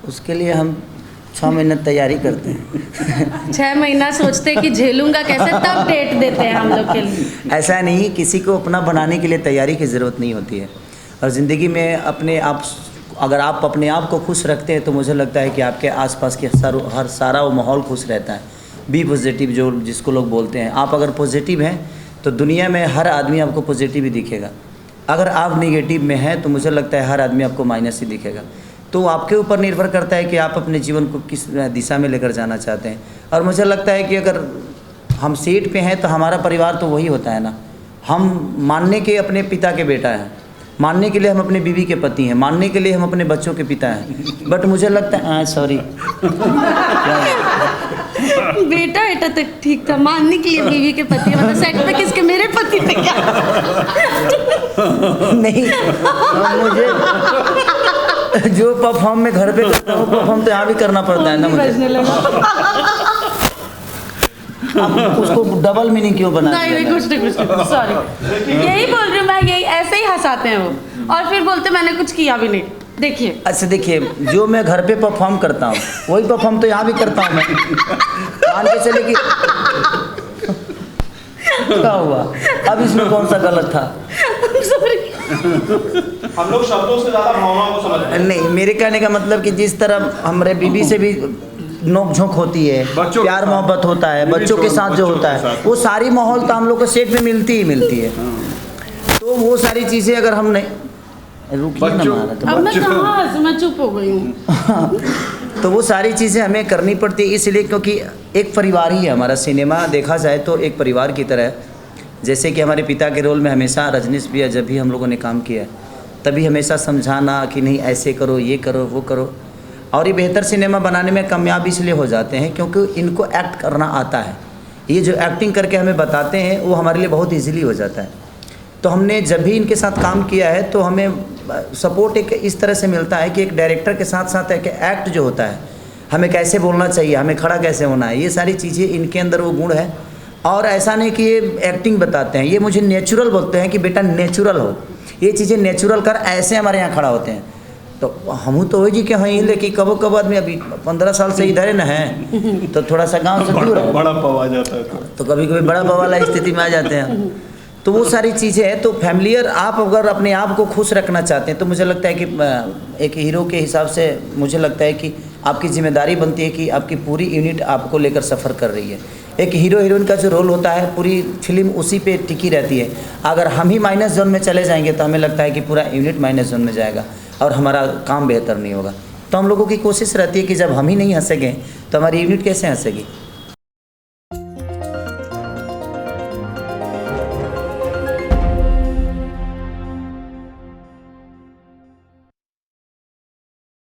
उसके लिए हम 6 महीने तैयारी करते हैं। 6 महीना सोचते हैं कि झेलूंगा कैसे, तब डेट देते हैं हम लोग के लिए। ऐसा नहीं, किसी को अपना बनाने के लिए तैयारी की ज़रूरत नहीं होती है। और ज़िंदगी में अपने आप, अगर आप अपने आप को खुश रखते हैं तो मुझे लगता है कि आपके आसपास के हर सारा वो माहौल खुश रहता है। बी पॉजिटिव, जो जिसको लोग बोलते हैं। आप अगर पॉजिटिव हैं तो दुनिया में हर आदमी आपको पॉजिटिव ही दिखेगा। अगर आप नेगेटिव में हैं तो मुझे लगता है हर आदमी आपको माइनस ही दिखेगा। तो आपके ऊपर निर्भर करता है कि आप अपने जीवन को किस दिशा में लेकर जाना चाहते हैं। और मुझे लगता है कि अगर हम सीट पे हैं तो हमारा परिवार तो वही होता है ना। हम मानने के अपने पिता के बेटा हैं, मानने के लिए हम अपने बीवी के पति हैं, मानने के लिए हम अपने बच्चों के पिता हैं। बट मुझे लगता है सॉरी बेटा बेटा तक ठीक था, मानने के लिए बीवी के पति, मतलब सेट पे किसके, मेरे पति थे क्या? नहीं, मुझे जो परफॉर्म में घर पे करता हूँ परफॉर्म तो यहाँ भी करना पड़ता है ना मुझे। आप उसको डबल मीनिंग क्यों बना? नहीं कुछ नहीं सॉरी, यही बोल रही हूँ मैं, यही ऐसे ही हंसाते हैं वो, और फिर बोलते मैंने कुछ किया भी नहीं। देखिए अच्छा, देखिए जो मैं घर पे परफॉर्म करता हूँ वही परफॉर्म तो यहाँ भी करता हूँ मैं। मान के चले कि क्या हुआ, अब इसमें कौन सा गलत था? हम लोग शब्दों से ज़्यादा भावनाओं को समझते हैं। नहीं, मेरे कहने का मतलब कि जिस तरह हमारे बीवी से भी नोक झोंक होती है, प्यार मोहब्बत होता है, बच्चों के साथ जो होता है, वो सारी माहौल तो हम लोग को सेट में मिलती ही मिलती है। तो वो सारी चीज़ें अगर हम नहीं रुकिए ना मारा तो अब मैं कहाँ, मैं चुप हो गई हूँ। तो वो सारी चीज़ें हमें करनी पड़ती है, इसलिए क्योंकि एक परिवार ही है हमारा। सिनेमा देखा जाए तो एक परिवार की तरह है। जैसे कि हमारे पिता के रोल में हमेशा रजनीश भैया जब भी हम लोगों ने काम किया है तभी हमेशा समझाना कि नहीं ऐसे करो, ये करो, वो करो। और ये बेहतर सिनेमा बनाने में कामयाब इसलिए हो जाते हैं क्योंकि इनको एक्ट करना आता है। ये जो एक्टिंग करके हमें बताते हैं वो हमारे लिए बहुत ईजीली हो जाता है। तो हमने जब भी इनके साथ काम किया है तो हमें सपोर्ट एक इस तरह से मिलता है कि एक डायरेक्टर के साथ साथ एक एक्ट जो होता है, हमें कैसे बोलना चाहिए, हमें खड़ा कैसे होना है, ये सारी चीज़ें इनके अंदर वो गुण है। और ऐसा नहीं कि ये एक्टिंग बताते हैं, ये मुझे नेचुरल बोलते हैं कि बेटा नेचुरल हो, ये चीज़ें नेचुरल कर, ऐसे हमारे यहाँ खड़ा होते हैं। तो हम तो वही जी के हाँ, लेकिन कबो कब आदमी अभी 15 साल से इधर न है तो थोड़ा सा गाँव से दूर है, बड़ा पव आ जाता है तो कभी कभी बड़ा पव वाला स्थिति में आ जाते हैं। तो वो सारी चीज़ें हैं। तो फैमिलियर आप अगर अपने आप को खुश रखना चाहते हैं तो मुझे लगता है कि एक हीरो के हिसाब से मुझे लगता है कि आपकी जिम्मेदारी बनती है कि आपकी पूरी यूनिट आपको लेकर सफ़र कर रही है। एक हीरो हीरोइन का जो रोल होता है पूरी फिल्म उसी पे टिकी रहती है। अगर हम ही माइनस जोन में चले जाएंगे तो हमें लगता है कि पूरा यूनिट माइनस जोन में जाएगा और हमारा काम बेहतर नहीं होगा। तो हम लोगों की कोशिश रहती है कि जब हम ही नहीं हंसेंगे तो हमारी यूनिट कैसे हंसेगी।